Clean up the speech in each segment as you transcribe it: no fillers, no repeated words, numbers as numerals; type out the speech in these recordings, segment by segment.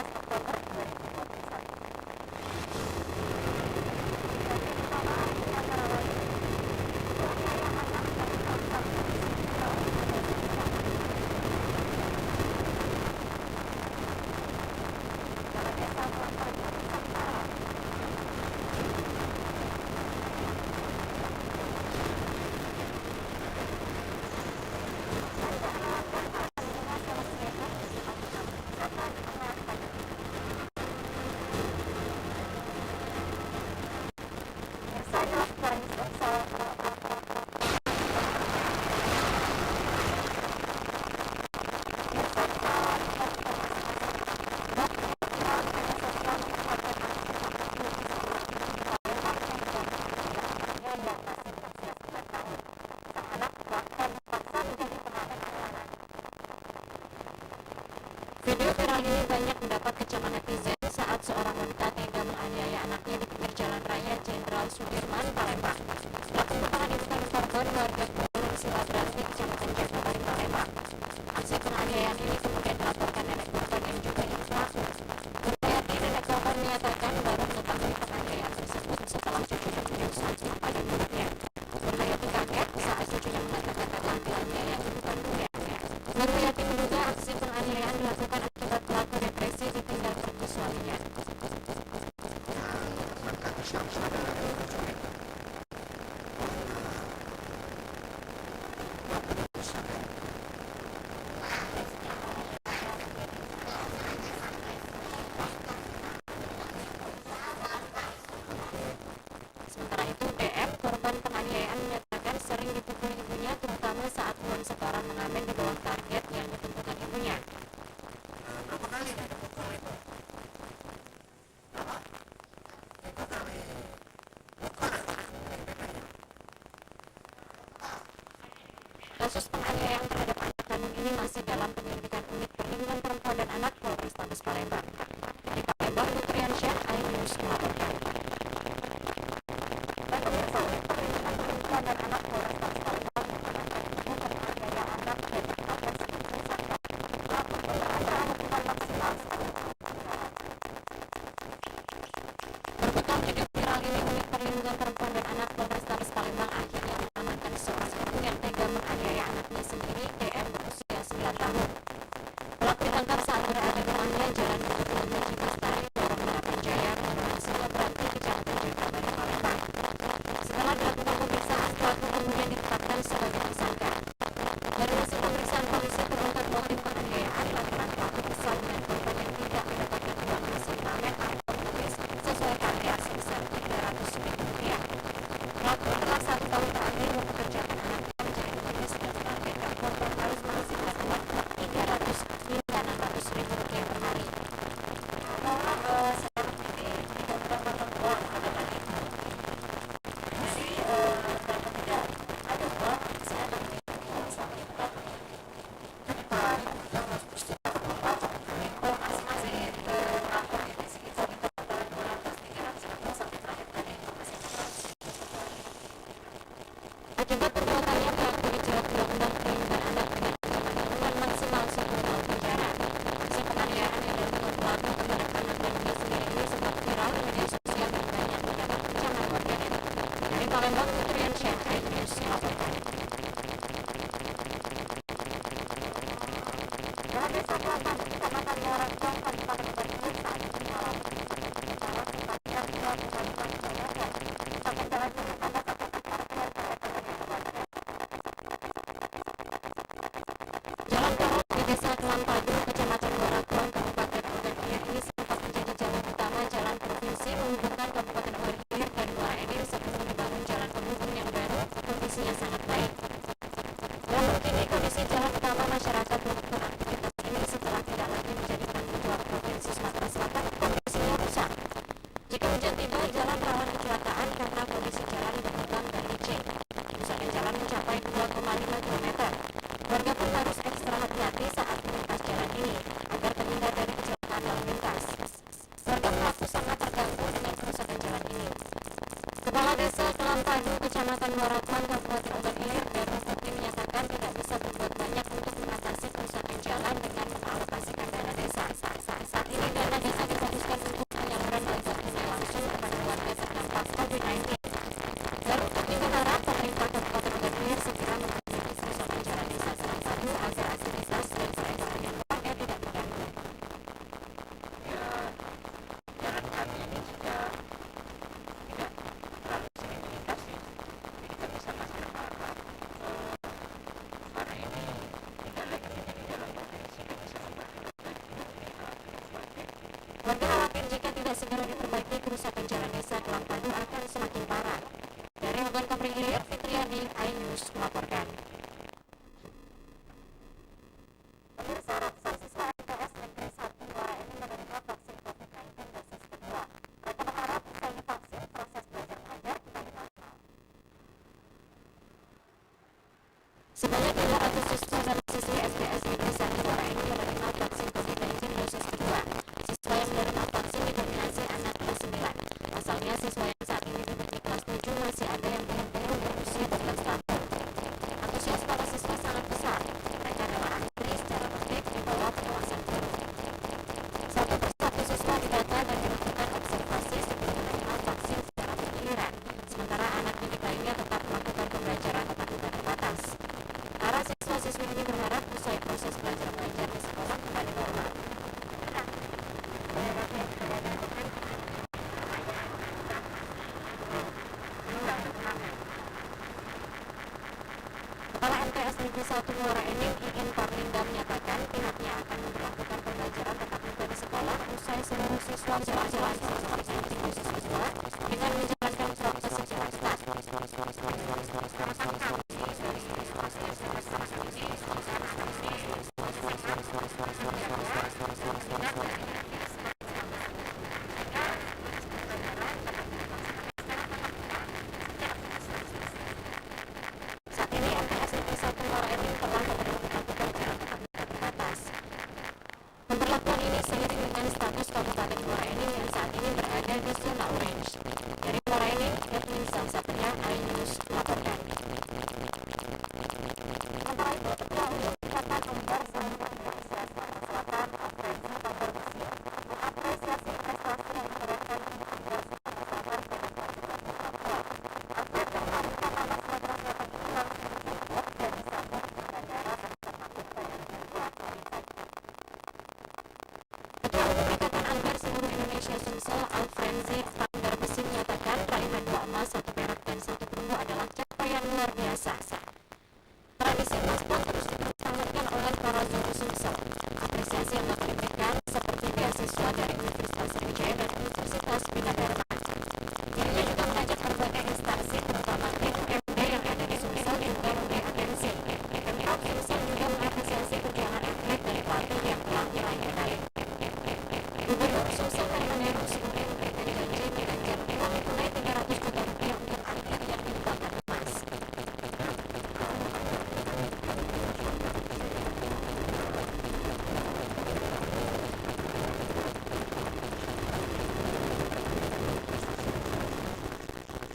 Oktober 2021. Video viral ini banyak mendapat kecaman netizen saat seorang wanita tega menganiaya anaknya di pinggir jalan raya Jenderal Sudirman, Palembang. Pelaku merupakan ibu kandung korban warga Gunung Siladrati, Kecamatan Jatiwaringin, Palembang. Aksi penganiayaan ini kemudian dilaporkan nenek korban yang juga ibu pelaku. Nurhayati, nenek korban, menyatakan baru mengetahui penganiayaan tersebut setelah cucunya menyusul pada mulutnya. Nurhayati kaget saat cucunya mengatakan tampilannya yang ibu kandungnya. Nurhayati menduga aksi penganiayaan dilakukan akibat pelaku depresi ditinggal pergi suaminya. Sementara itu, DM, korban penganiayaan, menyatakan sering dipukul ibunya, terutama saat pulang sekolah mengamen di bawah target yang ditentukan ibunya. Berapa kali nih dipukul itu? Itu kali pukul Kasus penganiayaan terhadap anak kandung ini masih dalam penyelidikan Unit Perlindungan Perempuan dan Anak Polrestabes Palembang. Di Palembang, Nutriansyah, iNEWS melaporkan. Dan pemirsa, Unit Perlindungan Perempuan dan Anak Polrestabes Palembang menetapkan ibu penganiaya anak dan ditetapkan sebagai tersangka. Pelaku terancam hukuman maksimal setahun penjara. Berbekal video viral ini, Unit Perlindungan Perempuan dan Anak Polrestabes Palembang akhirnya mengamankan seorang ibu yang tega menganiaya anaknya sendiri, DM, berusia 9 tahun. Pelaku ditangkap saat berada di rumahnya Jalan Bukit Haji Bastari, Lorong Harapan Jaya, Kelurahan Siladrati, Kecamatan Jatiwaringin, Palembang. Setelah dilakukan pemeriksaan, pelaku kemudian ditetapkan sebagai tersangka. Dari hasil pemeriksaan polisi terungkap motif penganiayaan lantaran pelaku kesal dengan korban yang tidak mendapatkan uang hasil pamer atau tulis sesuai KPR sebesar Rp300.000. Pelaku adalah 1 tahun terakhir mempekerjakan anaknya menjadi petugas dan menargetkan korban harus menghasilkan uang Rp300 hingga Rp600.000 per hari. Seperti ini tidak mendapat uang pada hari itu. Jadi kalau tidak ada uang, saya akan mengirim sampai ke depan. Oh, masih lapor ini sekitar antara 200-300 sampai terakhir tadi itu masih. Akibat perbuatannya, pelaku dijerat Undang-Undang Perlindungan Anak dengan ancaman hukuman maksimal 1 tahun penjara. Aksi penganiayaan yang dilakukan pelaku terhadap anak kandungnya sendiri ini sempat viral di media sosial dan banyak mendapat kecaman warganet. Dari Palembang, Nutriansyah, iNEWS melaporkan. Dalam desa Kelapa, Kecamatan Muarajong, Kabupaten Bogor, saat ini malam acara kebaktian pelaku Kabupaten Bogor, sampai jalan dengan tanda katakan parkir kereta dari keluarga. Jalan Karot di Desa Kelampadu, Kecamatan Muarajong, Kabupaten Bogor ini sempat menjadi jalan utama jalan provinsi menghubungkan Kabupaten Bogor dan Muara Enim sebelum dibangun jalan penghubung yang baru, kondisinya sangat baik. Namun kini kondisi jalan utama masyarakat untuk beraktivitas ini setelah tidak lagi menjadi tanggung jawab Provinsi Sumatera Selatan, kondisinya rusak. Jika hujan tiba, jalan rawan kecelakaan karena kondisi jalan berlubang dan licin. Rusaknya jalan mencapai 2,5 km. Warga pun harus ekstra hati-hati saat melintas jalan ini agar terhindar dari kecelakaan lalu lintas. Warga mengaku sangat terganggu dengan kerusakan jalan ini. Kepala Desa Kelampadu, Kecamatan Muarajong, Kabupaten Bogor Daerah Putri menyatakan tidak bisa berbuat banyak untuk mengatasi kerusakan jalan dengan mengalokasikan dana desa. Saat ini dana tidak segera diperbaiki, kerusakan jalan desa Kelampadu akan semakin parah. Dari Hubungan Kapring Hilir, Fitriani, iNEWS melaporkan. Pemirsa, ratusan siswa MTS Negeri 1 Muara ini menerima vaksin COVID-19 dosis kedua. Mereka berharap usai divaksin, proses belajar mengajar kembali normal. Sebanyak 500 siswa dan siswi SBS Negeri 1 Muara ini menerima vaksin COVID-19 dosis kedua. Siswa yang menerima vaksin didominasi anak kelas 9. Pasalnya siswa yang saat ini duduk di kelas 7 masih ada yang belum berusia 12 tahun. Antusias para siswa sangat besar. Mereka adalah antri secara tertib di bawah pengawasan guru. Satu persatu siswa didata dan dilakukan observasi sebelum menerima vaksin secara bergiliran. Sementara anak didik lainnya tetap melakukan pembelajaran tatap muka terbatas. Para siswa-siswi ini berharap usai proses belajar mengajar di sekolah kembali normal. Kepala MTS Negeri 1 Muara Enim, Iin Parlinda menyatakan pihaknya akan memperlakukan pembelajaran tatap muka di sekolah usai seluruh siswa dengan menjalankan prokes secara ketat. Saat ini MTS Negeri 1 Muara Enim telah memperlakukan pembelajaran tatap muka terbatas. Pemberlakuan ini seiring dengan status Kabupaten Muara Enim yang saat ini berada di zona orange. Dari Muara Enim, Edwin Samsatria, iNEWS melaporkan. Sementara itu, Ketua Umum Ikatan Unggar Saluran Organisasi Anak Selatan, Afrenzi Bangor Besi, mengapresiasi prestasi yang ditorehkan tim Unggar Anak Selatan pada 2024. Atlet yang melahirkan nama Sumatera Selatan ini langsung dijemput dan disambut di bandara dan termasuk pada ribuan wanita. Ketua Umum Ikatan Anggar Seluruh Indonesia SUMSEL, Afrenzi Bangor Besi menyatakan raihan 2 emas, 1 perak dan 1 perunggu adalah capaian luar biasa. Tradisi emas pun terus dipertahankan oleh para juru SUMSEL. Apresiasi yang dapat diberikan seperti beasiswa dari Universitas Sriwijaya dan Universitas Bina Dharma. Dirinya juga mengajak berbagai instansi, terutama BUMD yang ada di SUMSEL juga memberi atensi. Pemkot SUMSEL juga mengapresiasi perjalanan atlet dari pelatih yang telah meraih medali. Gubernur SUMSEL Karimun Heru sebelumnya memberikan janji mengganjar uang tunai 300 juta rupiah untuk atlet yang menyumbangkan emas.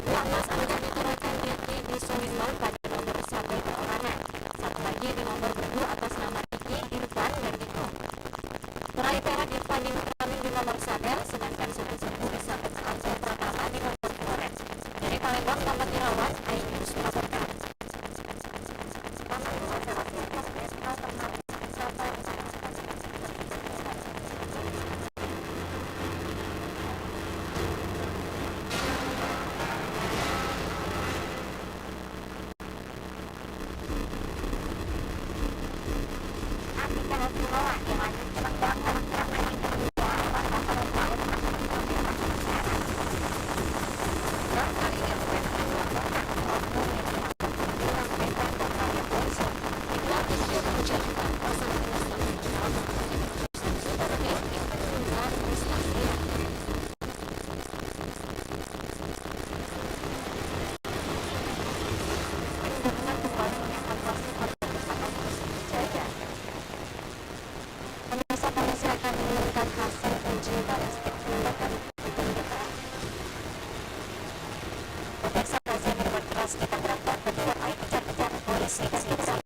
Dua emas akan ditorehkan Riki di Solimon pada nomor sabel perorangan. Satu lagi di nomor bergu atas nama Riki, Irfan, dan Diko. Peraih perak Irfan Dimitami di nomor sabel, sedangkan Suku bisa bertanggung pertama di nomor koret. Dari Palembang, Muhammad Irawan, iNEWS melaporkan. Komisi akan mengumumkan hasil uji balistik menggunakan hitung meter. Pemirsa, razia minuman keras di Tangerang Banten diwarnai kejar-kejaran polisi dan bersama.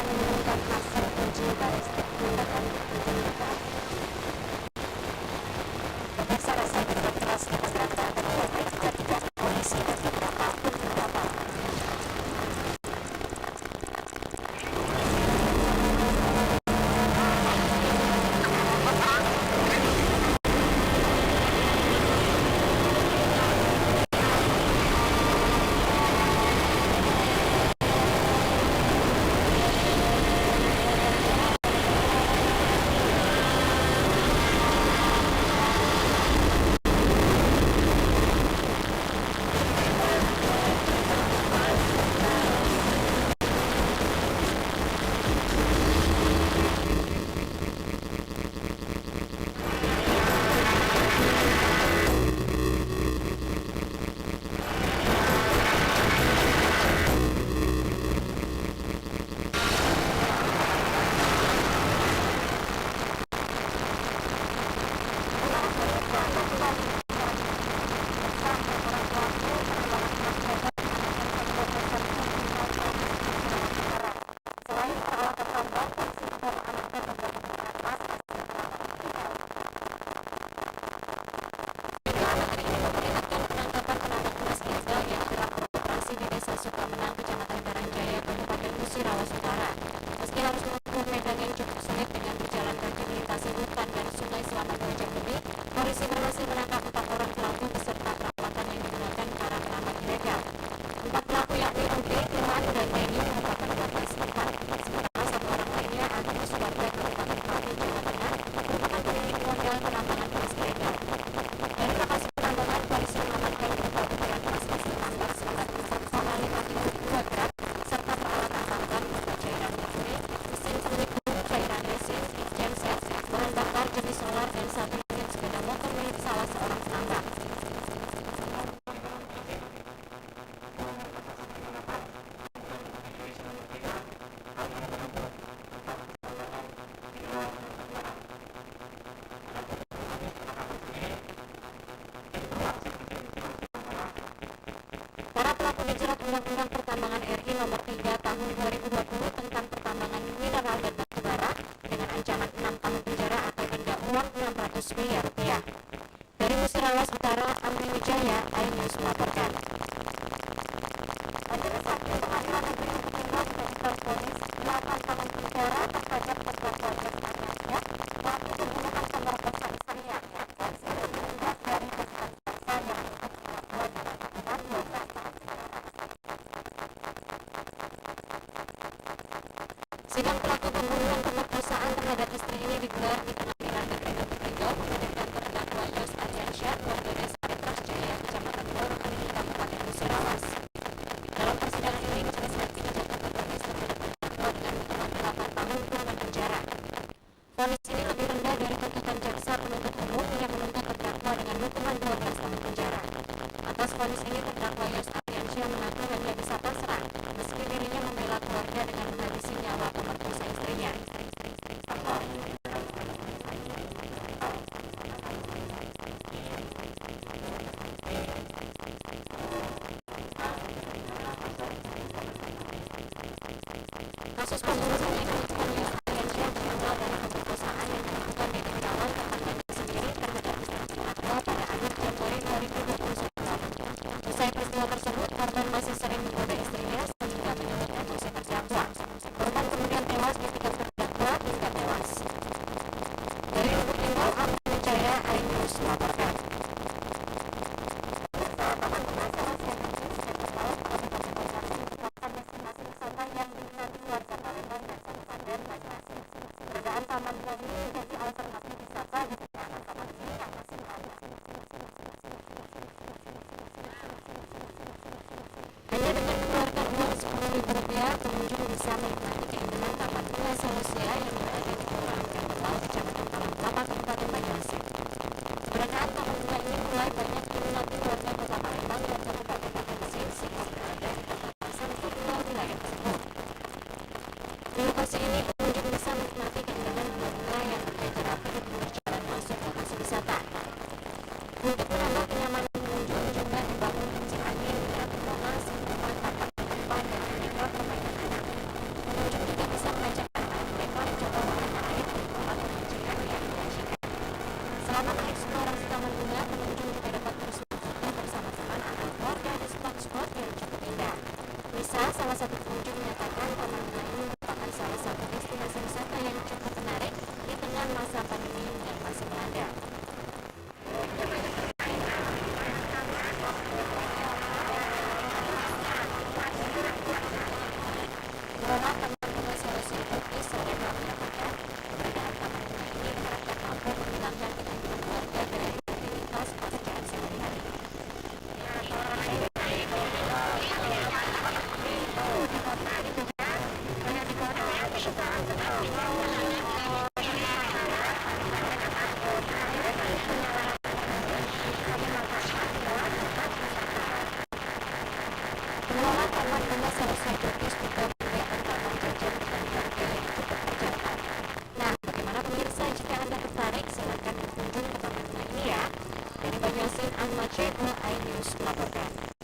mengumumkan hasil uji balistik menggunakan senjata. Pemirsa rasa keras senjata terjadi ketika polisi beberapa beberapa. Meski harus menempuh medan yang cukup sulit dengan berjalan kaki melintasi hutan dan sungai selama 2 jam lebih, polisi berhasil menangkap 4 orang pelaku beserta peralatan yang digunakan para penambang ilegal. 4 pelaku yakni OG, Firman, dan Denny merupakan warga setempat. Sementara 1 orang lainnya, Agus, warga Kabupaten Klaten, Jawa Tengah, merupakan pemilik modal penambangan emas ilegal. Dari lokasi penambangan, polisi mengamankan berupa butiran emas hasil tambang seberat 4,5 gram serta peralatan tambang berupa cairan merkuri, mesin penghitung, cairan resin, genset, bahan bakar jenis solar, dan 1 unit sepeda motor milik salah seorang penambang. Para pelaku dijerat Undang-Undang Pertambangan RI Nomor 3 Tahun 2020 tentang pertambangan mineral dan batu bara dengan ancaman 6 tahun penjara atau denda uang 600 miliar rupiah. Dari Musirawas Utara, Amri Wijaya, iNEWS melaporkan. Majelis Hakim Pengadilan Negeri Bukit Tinggi menjatuhkan vonis 8 tahun penjara terhadap terdakwa Jas Ardiansyah pelaku pembunuhan pemerkosa istrinya yang versi lebih rendah dari tuntutan jaksa yang menuntut terdakwa dengan hukuman 12 tahun penjara. Sidang pelaku pembunuhan pemerkosaan terhadap istri ini digelar di Pengadilan Negeri Bukit Tinggi menghadirkan terdakwa Jas Ardiansyah warga desa Petras Jaya, Kecamatan Moroani, Kabupaten Musirawas. Dalam persidangan ini, majelis hakim menjatuhkan vonis terhadap terdakwa dengan hukuman 8 tahun kurungan penjara. Vonis ini lebih rendah dari tuntutan jaksa penuntut umum yang menuntut terdakwa dengan hukuman 12 tahun penjara. Atas vonis ini, terdakwa Jas Ardiansyah mengaku hanya bisa pasrah meski dirinya membela keluarga dengan menghabisi nyawa pemerkosa istrinya. Kasus pembunuhan yang dilakukan Jas Ardiansyah berawal dari pemerkosaan yang dilakukan di Kawan tetangganya sendiri terhadap istri terdakwa pada akhir Januari 2021 lalu. Usai peristiwa tersebut, korban masih sering menggoda istrinya sehingga menyulut emosi terdakwa. Korban kemudian tewas ditikam terdakwa hingga tewas. Dari Lubuk Linggau, Amri Wijaya, iNEWS melaporkan. Keberadaan taman buah ini menjadi alternatif wisata di tengah taman ini yang masih ada. Hanya dengan mengeluarkan uang Rp10.000, pengunjung bisa menikmati keindahan taman bunga Selusia yang berada di Kelurahan Kampung, Kecamatan Palembang, Kabupaten Banyuasin. Keberadaan taman bunga ini mulai banyak diminati warga Kota Palembang dan Kabupaten Banyuasin sehingga berada di perbatasan kedua wilayah tersebut. Di lokasi ini, pengunjung bisa menikmati keindahan bunga-bunga yang berjajar rapi di pinggir jalan masuk lokasi wisata. Untuk menambah kenyamanan pengunjung juga dibangun kincir angin, air termogas, rumah tapak, tempat dan aneka permainan anak. Pengunjung juga bisa pemirsa, salah satu pengunjung menyatakan taman bunga ini merupakan salah satu destinasi wisata yang cukup menarik di tengah masa pandemi yang masih melanda. Pengelola Taman Bunga Sulawesi Tropis Palembang menyatakan keberadaan taman bunga ini diharapkan mampu menghilangkan kebingungan warga dari aktivitas pekerjaan sehari-hari. Pengelola Taman Bunga Sulawesi Tropis juga menyediakan taman jajan dengan harga yang cukup terjangkau. Nah, bagaimana pemirsa jika Anda tertarik, silakan berkunjung ke taman bunga ini ya. Dari Banyuasin, Ahmad Syekh, iNEWS melaporkan.